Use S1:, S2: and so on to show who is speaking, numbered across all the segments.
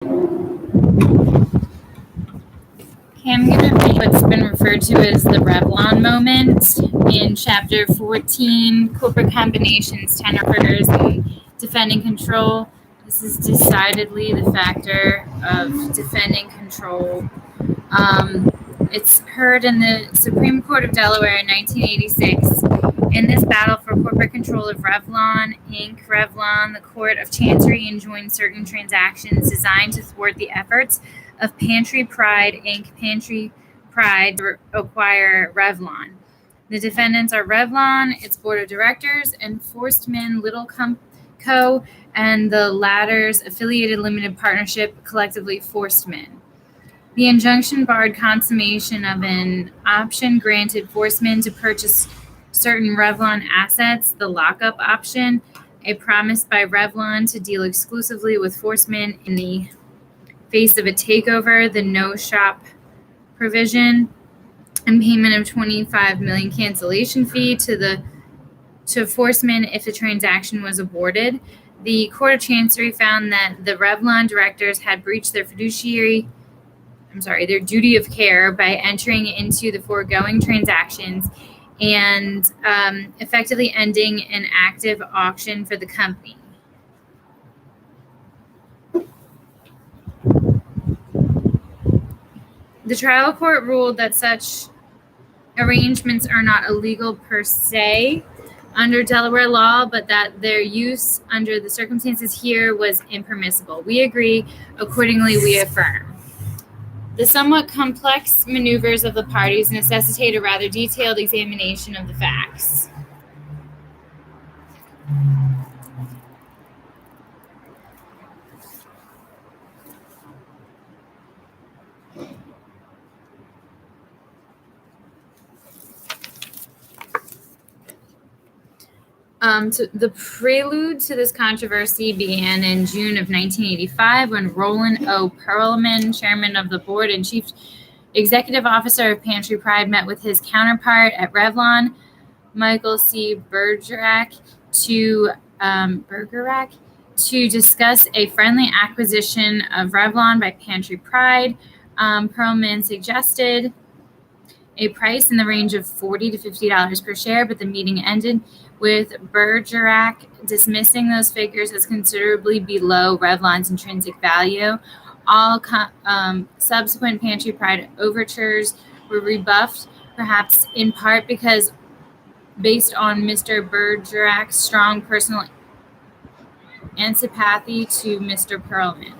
S1: Okay, I'm going to read what's been referred to as the Revlon moment in Chapter 14, Corporate Combinations, Tenors, and Defending Control. This is decidedly the factor of defending control. It's heard in the Supreme Court of Delaware in 1986. In this battle for corporate control of Revlon, Inc., Revlon, the Court of Chancery enjoined certain transactions designed to thwart the efforts of Pantry Pride, Inc., Pantry Pride, to acquire Revlon. The defendants are Revlon, its board of directors, and Forstmann Little Co., and the latter's affiliated limited partnership, collectively Forstmann. The injunction barred consummation of an option granted Forstmann to purchase certain Revlon assets, the lockup option, a promise by Revlon to deal exclusively with Forstmann in the face of a takeover, the no-shop provision, and payment of $25 million cancellation fee to Forstmann if the transaction was aborted. The Court of Chancery found that the Revlon directors had breached their their duty of care by entering into the foregoing transactions and effectively ending an active auction for the company. The trial court ruled that such arrangements are not illegal per se under Delaware law, but that their use under the circumstances here was impermissible. We agree. Accordingly, we affirm. The somewhat complex maneuvers of the parties necessitate a rather detailed examination of the facts. The prelude to this controversy began in June of 1985 when Roland O. Perlman, chairman of the board and chief executive officer of Pantry Pride, met with his counterpart at Revlon, Michael C. Bergerac, to discuss a friendly acquisition of Revlon by Pantry Pride. Perlman suggested a price in the range of $40 to $50 per share, but the meeting ended with Bergerac dismissing those figures as considerably below Revlon's intrinsic value. All subsequent Pantry Pride overtures were rebuffed, perhaps in part because based on Mr. Bergerac's strong personal antipathy to Mr. Perlman.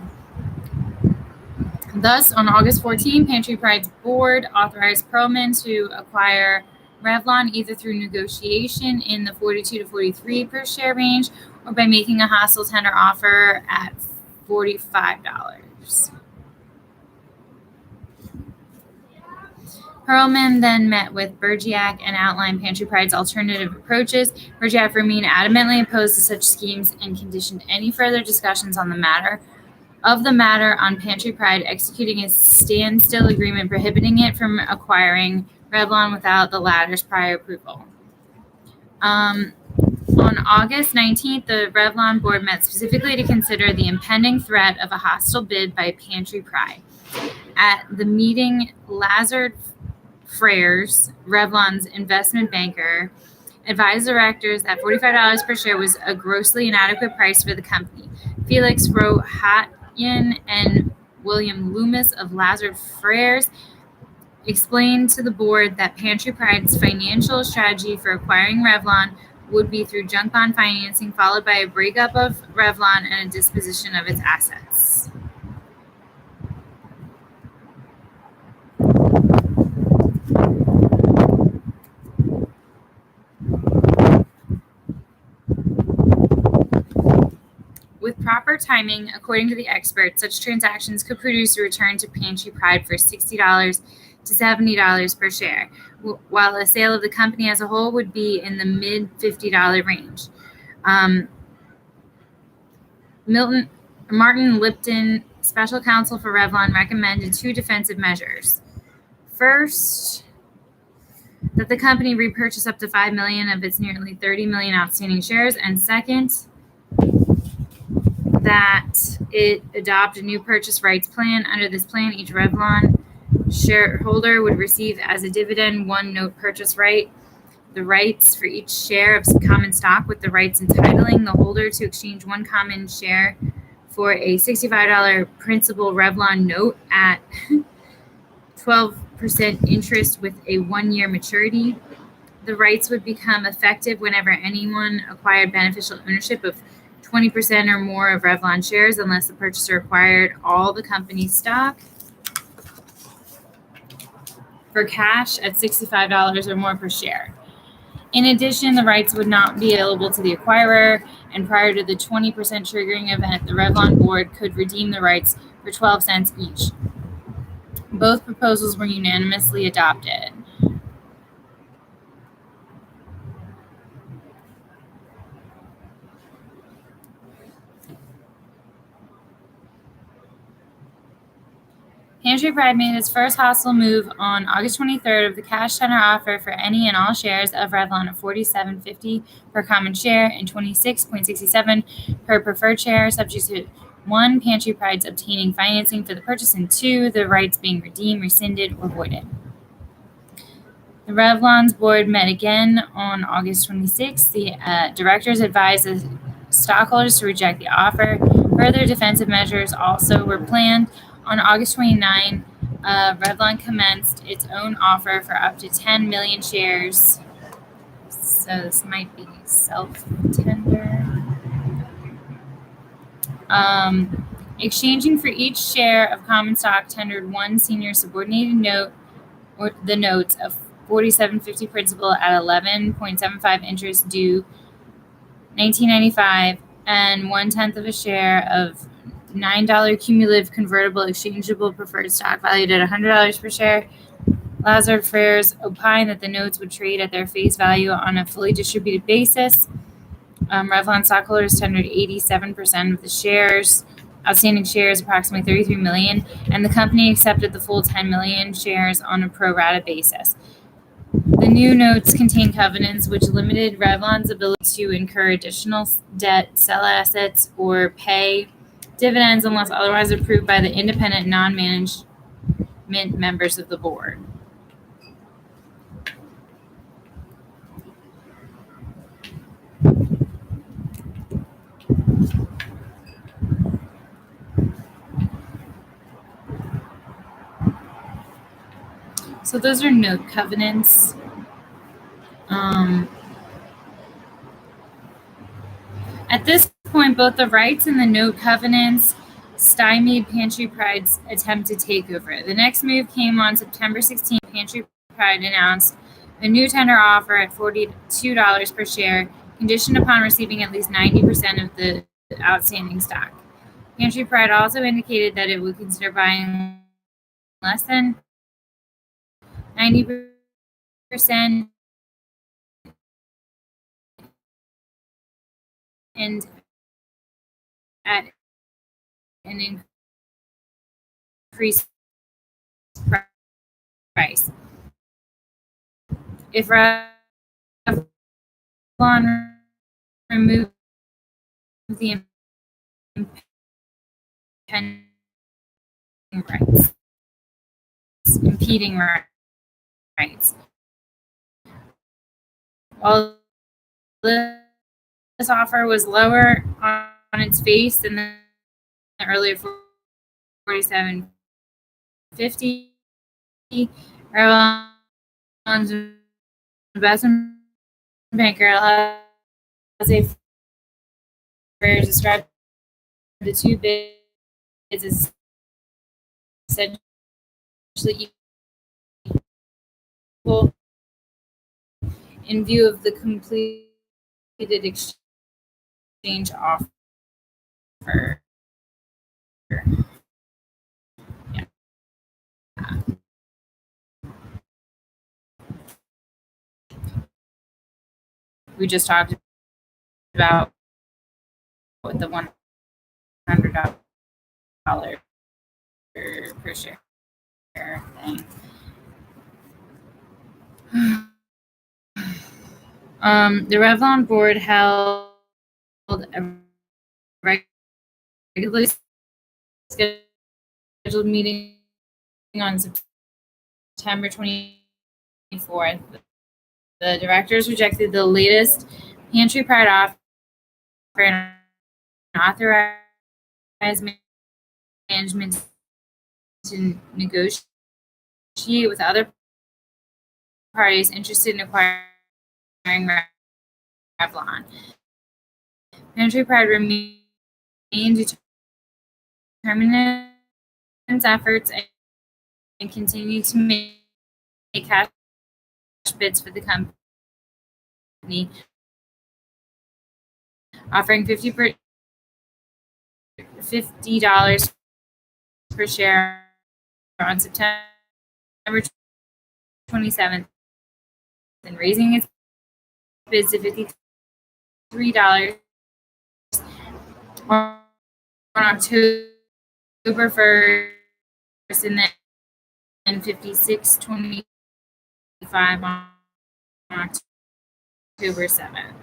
S1: Thus, on August 14, Pantry Pride's board authorized Perlman to acquire Revlon either through negotiation in the $42 to $43 per share range or by making a hostile tender offer at $45. Perlman then met with Bergerac and outlined Pantry Pride's alternative approaches. Bergerac remained adamantly opposed to such schemes and conditioned any further discussions on the matter on Pantry Pride executing a standstill agreement prohibiting it from acquiring Revlon without the latter's prior approval. On August 19th, the Revlon board met specifically to consider the impending threat of a hostile bid by Pantry Pride. At the meeting, Lazard Freres, Revlon's investment banker, advised directors that $45 per share was a grossly inadequate price for the company. Felix Rohatyn and William Loomis of Lazard Freres explained to the board that Pantry Pride's financial strategy for acquiring Revlon would be through junk bond financing, followed by a breakup of Revlon and a disposition of its assets. With proper timing, according to the experts, such transactions could produce a return to Pantry Pride for $60 to $70 per share, while a sale of the company as a whole would be in the mid-$50 range. Martin Lipton, special counsel for Revlon, recommended two defensive measures. First, that the company repurchase up to 5 million of its nearly 30 million outstanding shares, and second, that it adopt a new purchase rights plan. Under this plan, each Revlon shareholder would receive as a dividend one note purchase right. The rights for each share of common stock, with the rights entitling the holder to exchange one common share for a $65 principal Revlon note at 12% interest with a 1-year maturity. The rights would become effective whenever anyone acquired beneficial ownership of 20% or more of Revlon shares, unless the purchaser acquired all the company's stock for cash at $65 or more per share. In addition, the rights would not be available to the acquirer, and prior to the 20% triggering event, the Revlon board could redeem the rights for 12 cents each. Both proposals were unanimously adopted. Pantry Pride made its first hostile move on August 23rd of the cash tender offer for any and all shares of Revlon of $47.50 per common share and $26.67 per preferred share, subject to 1, Pantry Pride's obtaining financing for the purchase, and 2, the rights being redeemed, rescinded, or voided. The Revlon's board met again on August 26th. The directors advised the stockholders to reject the offer. Further defensive measures also were planned. On August 29, Revlon commenced its own offer for up to 10 million shares. So this might be self-tender. Exchanging for each share of common stock tendered one senior subordinated note, or the notes of $47.50 principal at 11.75 interest due 1995, and 1/10 of a share of $9 cumulative convertible exchangeable preferred stock valued at $100 per share. Lazard Frères opined that the notes would trade at their face value on a fully distributed basis. Revlon stockholders tendered 87% of the shares. Outstanding shares approximately 33 million, and the company accepted the full 10 million shares on a pro rata basis. The new notes contain covenants which limited Revlon's ability to incur additional debt, sell assets, or pay dividends unless otherwise approved by the independent non-management members of the board. So those are note covenants. At this point, both the rights and the note covenants stymied Pantry Pride's attempt to take over. The next move came on September 16th. Pantry Pride announced a new tender offer at $42 per share, conditioned upon receiving at least 90% of the outstanding stock. Pantry Pride also indicated that it would consider buying less than 90% and at an increased price. If Revlon removed the impeding rights, while this offer was lower on its face than the earlier $47.50, Revlon's investment banker Lazard Frères described the two bids as essentially equal in view of the completed exchange offer. Yeah. We just talked about with the $100 per share thing. The Revlon board held a regularly scheduled meeting on September 24th, the directors rejected the latest pantry pride offer and authorized management to negotiate with other parties interested in acquiring Revlon. Pantry Pride remained determined in its efforts and continued to make cash bids for the company, offering $50 per share on September 27th and raising its bids to $53 on October 1st and then $56.25 on October 7th.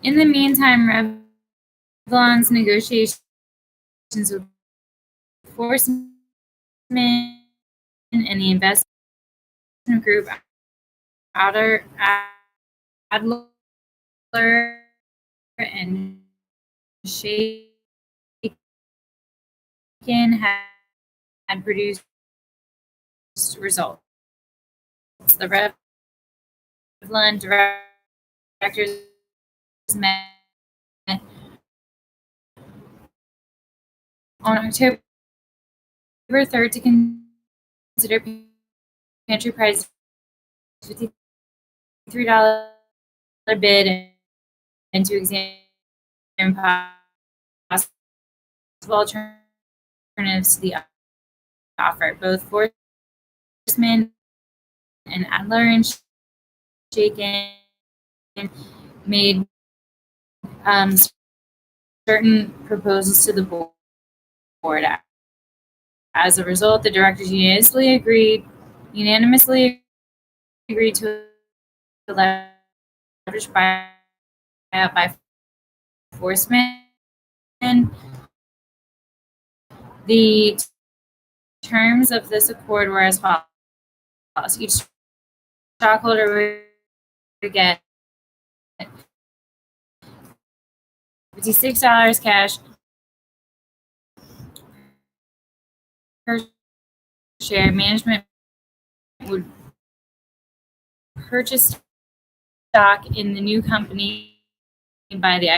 S1: In the meantime, Revlon's negotiations with Forsman and the investment group Adler and Shaken had produced results. The Revlon directors met on October 3rd to consider pantry price $53 bid and to examine possible alternatives to the offer. Both Forsman and Adler and Shaken made certain proposals to the board. As a result, the directors unanimously agreed to a leverage buyout by Forsman. The terms of this accord were as follows. Each stockholder would get $56 cash per share. Management would purchase stock in the new company by the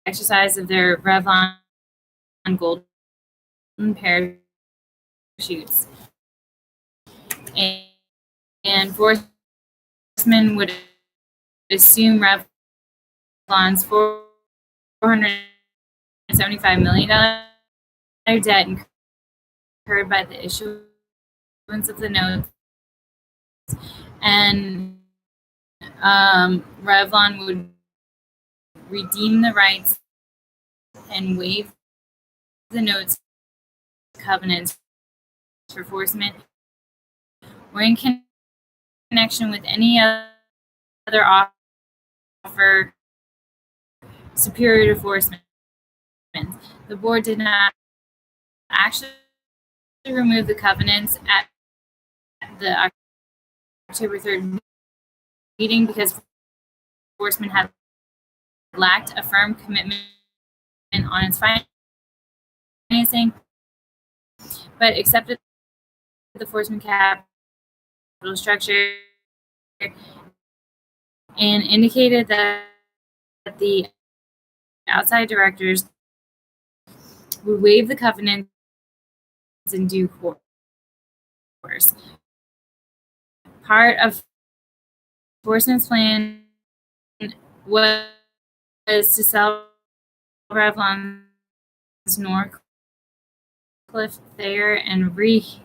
S1: exercise of their Revlon golden parachutes. And Forsman would assume Revlon's $475 million debt incurred by the issuance of the notes and Revlon would redeem the rights and waive the notes covenants for enforcement or in connection with any other offer superior to enforcement. The board did not actually remove the covenants at the October 3rd meeting because enforcement had lacked a firm commitment on its financing, but accepted the enforcement capital structure and indicated that the outside directors would waive the covenants in due course. Part of enforcement's plan was to sell Revlon's Norcliffe Thayer and Rehe's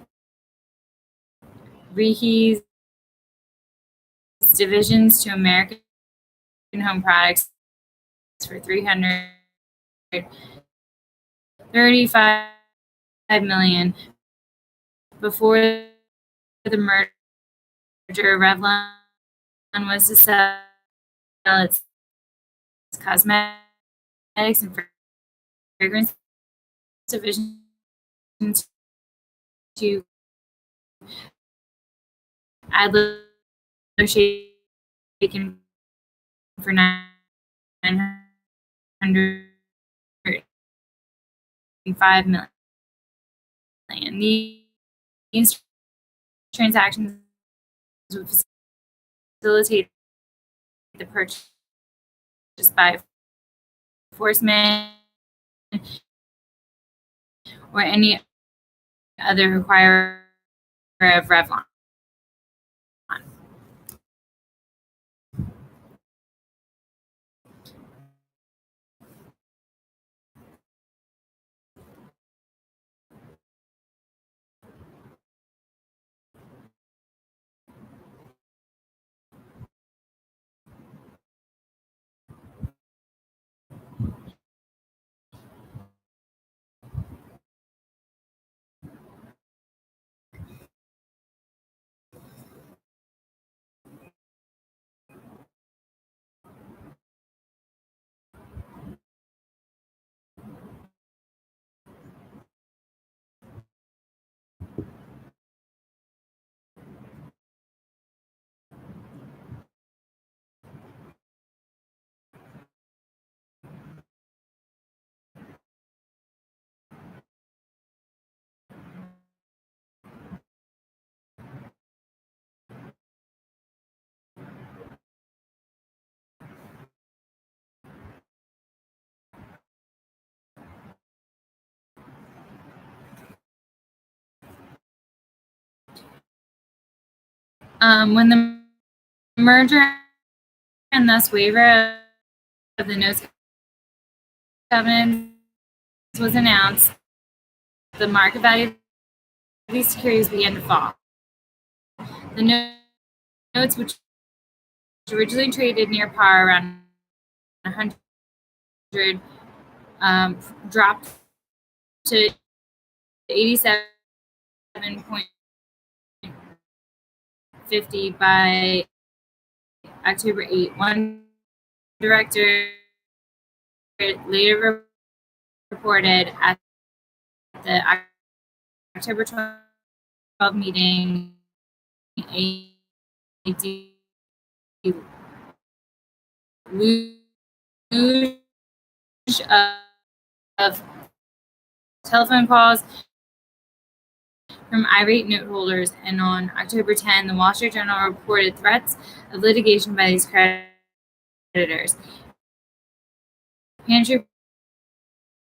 S1: divisions to American Home Products for $335 million. Before the merger, Revlon was to sell its cosmetics and fragrance division to Adler Shaken for $905 million. These transactions would facilitate the purchase by enforcement or any other acquirer of Revlon. When the merger and thus waiver of the notes covenants was announced, the market value of these securities began to fall. The notes, which originally traded near par around 100, dropped to 87.50 by October 8. One director later reported at the October 12 meeting a deluge of telephone calls from irate note holders, and on October 10, the Wall Street Journal reported threats of litigation by these creditors. Pantry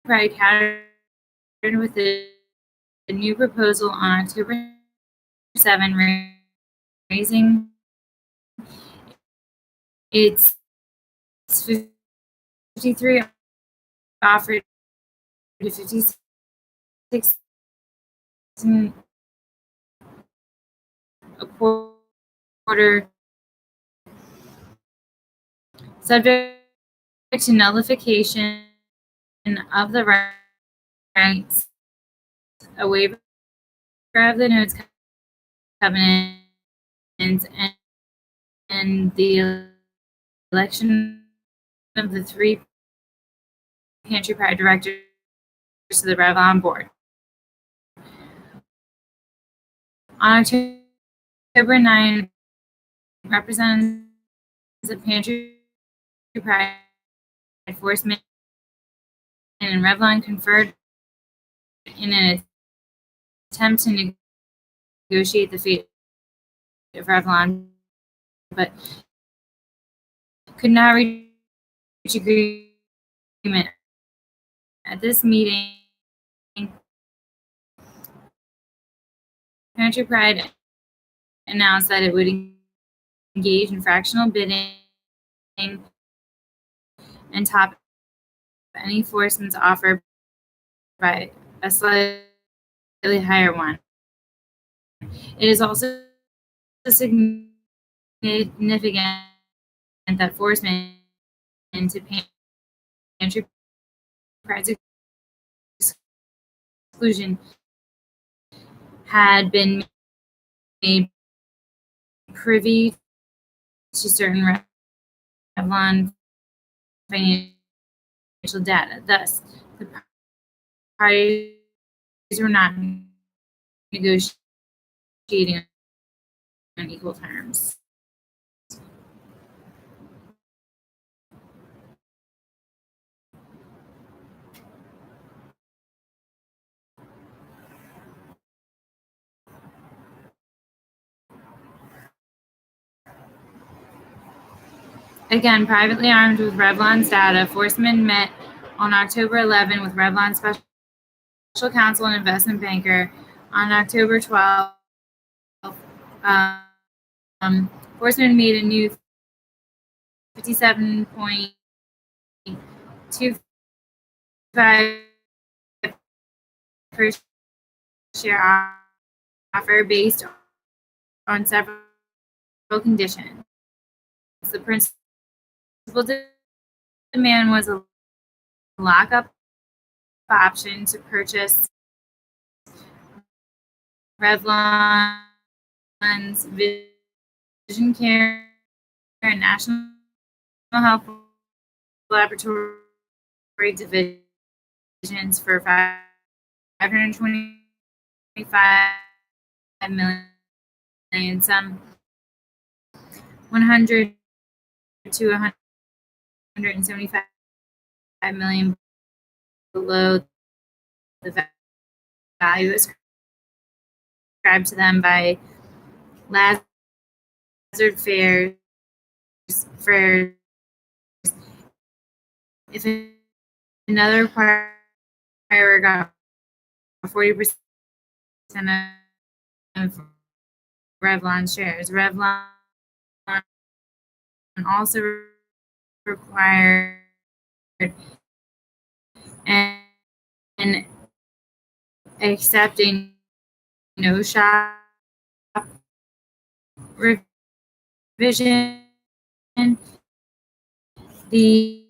S1: Pride countered with a new proposal on October 7, raising its 53 offered to 56 a quarter order subject to nullification of the rights, a waiver of the notes covenants, and the election of the 3 Pantry Pride directors to the Revlon board. On October 9, representatives of Pantry Pride, Enforcement, and Revlon conferred in an attempt to negotiate the fate of Revlon, but could not reach agreement. At this meeting, Pantry Pride announced that it would engage in fractional bidding and top any enforcements offered by a slightly higher one. It is also significant that enforcement into Pantry Pride's exclusion had been made privy to certain Revlon financial data. Thus, the parties were not negotiating on equal terms. Again, privately armed with Revlon's data, enforcement met on October 11 with Revlon's special counsel and investment banker. On October 12, enforcement made a new 57.25 per share offer based on several conditions. The principal demand was a lockup option to purchase Revlon's vision care and national health laboratory divisions for $525 million, some 100 to 175 million below the value ascribed to them by Lazard Fairs. If another acquirer got 40% of Revlon shares, Revlon also required and accepting no shop revision. The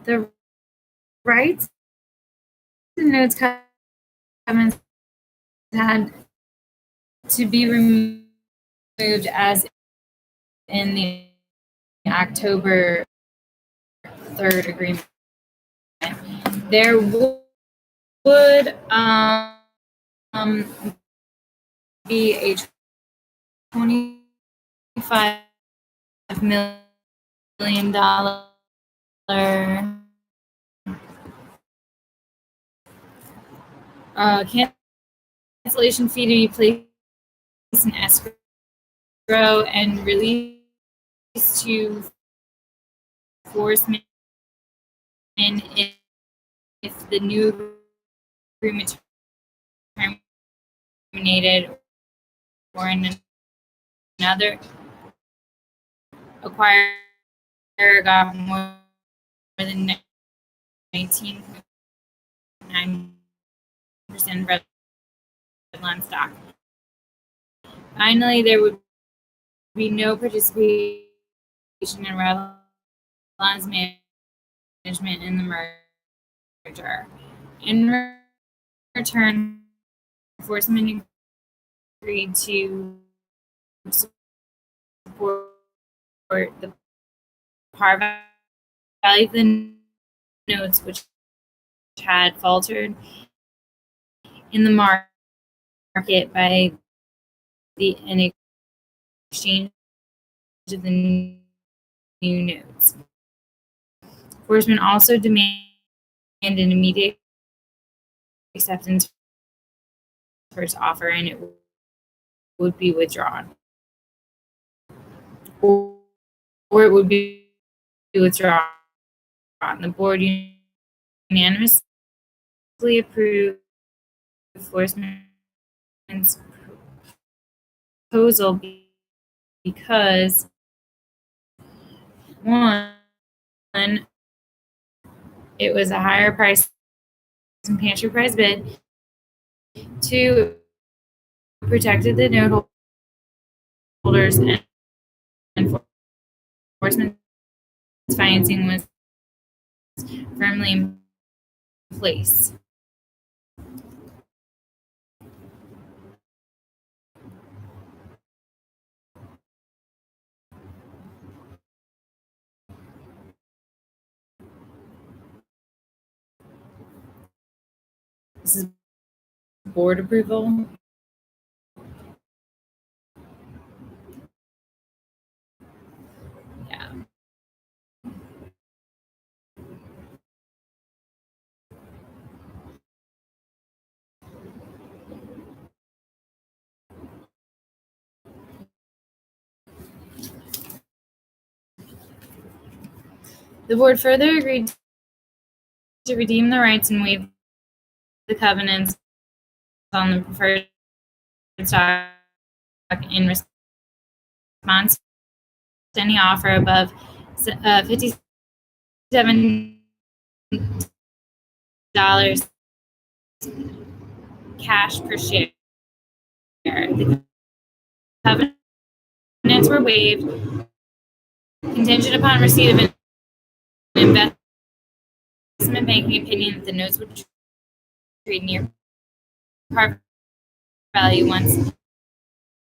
S1: The rights and notes covenants had to be removed as in the October 3rd agreement. There would be a $25 million cancellation fee to be placed in escrow and released to enforcement if the new agreement terminated or in another acquirer got more than 19.9% Revlon stock. Finally, there would be no participation in Revlon's management in the merger. In return, enforcement agreed to support the par value of the notes, which had faltered in the market by in exchange of the new notes. Enforcement also demanded immediate acceptance for its offer, and it would be withdrawn. Or it would be withdrawn. The board unanimously approved enforcement's proposal because one, it was a higher price than pantry price bid. Two, it protected the note holders, and enforcement financing was firmly in place. This is board approval. Yeah. The board further agreed to redeem the rights and waive the covenants on the preferred stock in response to any offer above $57 cash per share. The covenants were waived contingent upon receipt of an investment banking opinion that the notes would trade near par value once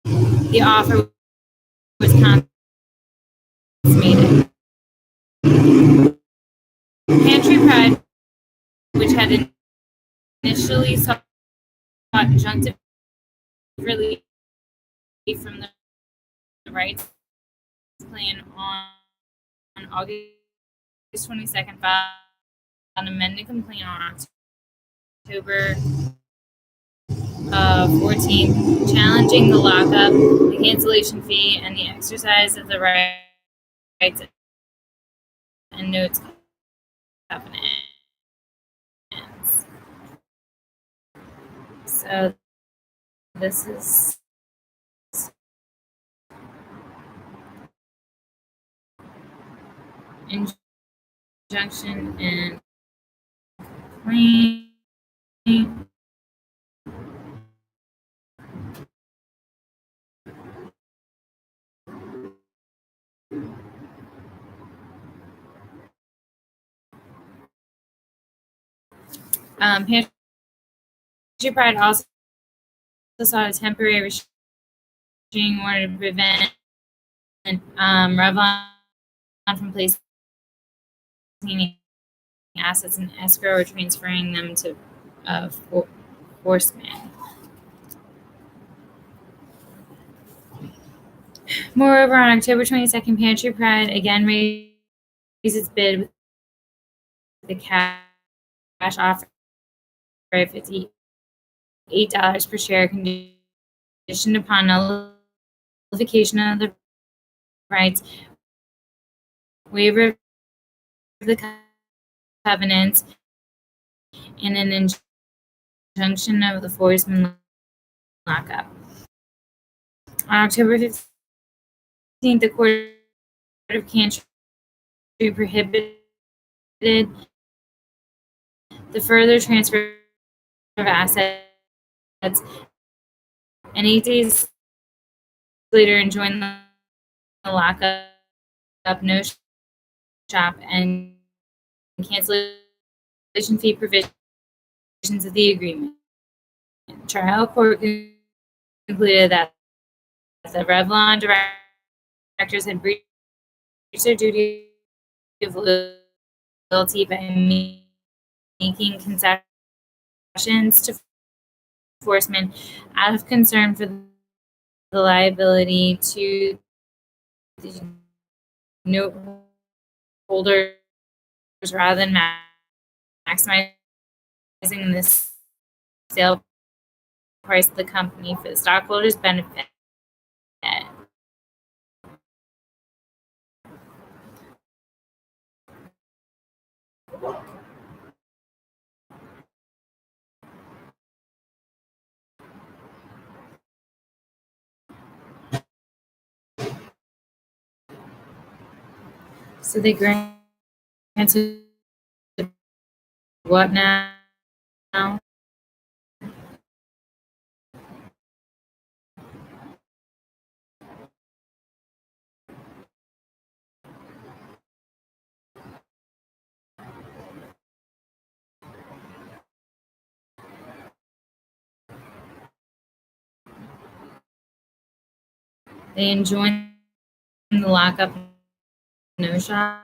S1: the offer was consummated. Pantry Pride, which had initially sought injunctive relief from the rights plan on August 22nd, filed an amended complaint on October 14th, challenging the lockup, the cancellation fee, and the exercise of the rights and notes covenants. So this is injunction and claim. Pantry Pride also sought a temporary restraining order to prevent Revlon from placing any assets in escrow or transferring them to Horseman. Moreover, on October 22nd, Pantry Pride again raised its bid with the cash offer of $58 per share, conditioned upon nullification of the rights, waiver of the covenants, and an injunction of the Forestman lockup. On October 15th, the Court of Chancery prohibited the further transfer of assets, and 8 days later enjoined the lockup, no shop, and cancellation fee provisions of the agreement. The trial court concluded that the Revlon directors had breached their duty of loyalty by making concessions to enforcement out of concern for the liability to the note holders rather than maximizing the sale price of the company for the stockholders' benefit. So they granted what now? They enjoined the lockup, no shop.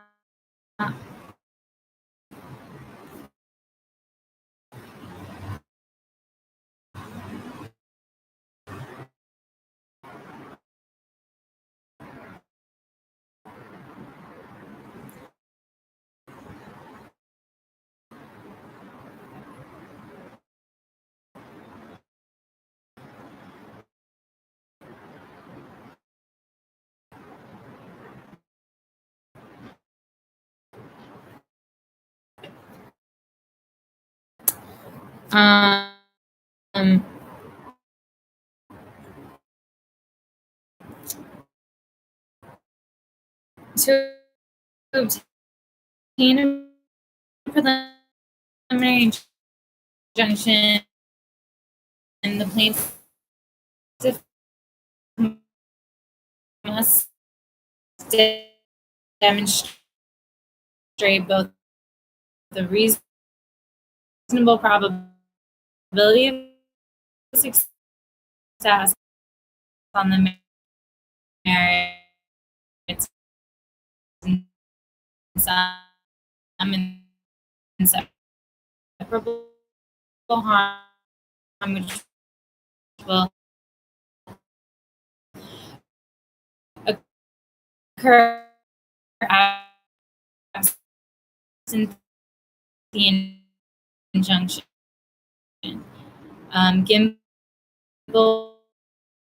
S1: Um, to obtain a preliminary injunction, and the plaintiff must demonstrate both the reasonable probability of success on the merits and some inseparable harm which will occur absent the injunction. Gimbal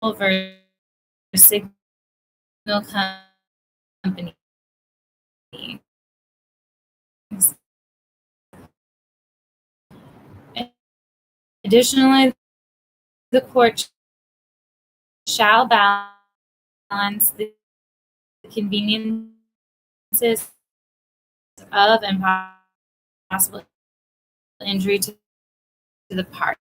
S1: versus Signal Company. Additionally, the court shall balance the conveniences of and possible injury to the parties.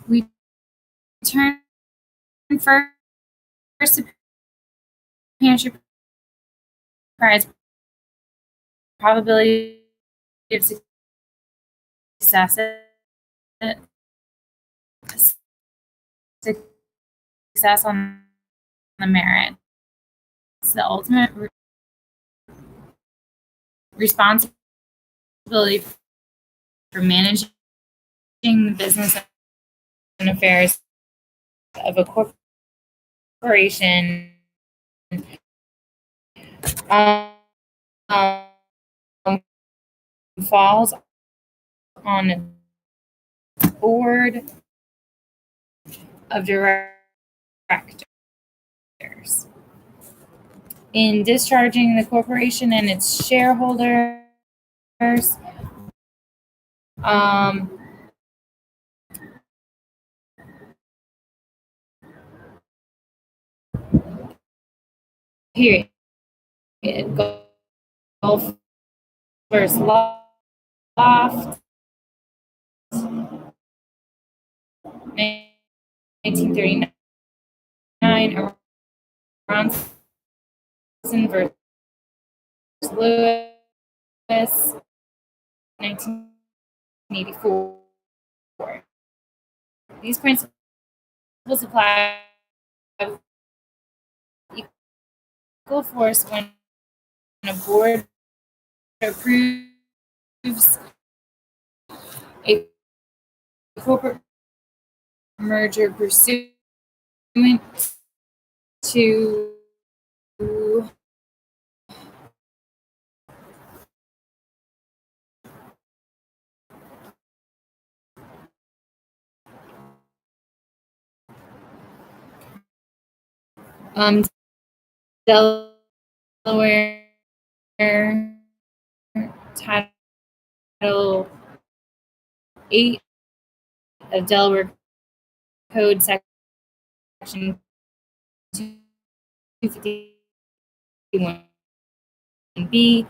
S1: We turn pantry prize probability of success success on the merits. The ultimate responsibility for managing the business and affairs of a corporation um, falls on a board of directors. In discharging the corporation and its shareholders, um, period. Golf versus Loft, 1939, Aronson versus Lewis, 1984. These principles apply with equal force when a board approves a corporate merger pursuant to Delaware Title 8 of Delaware Code Section 251B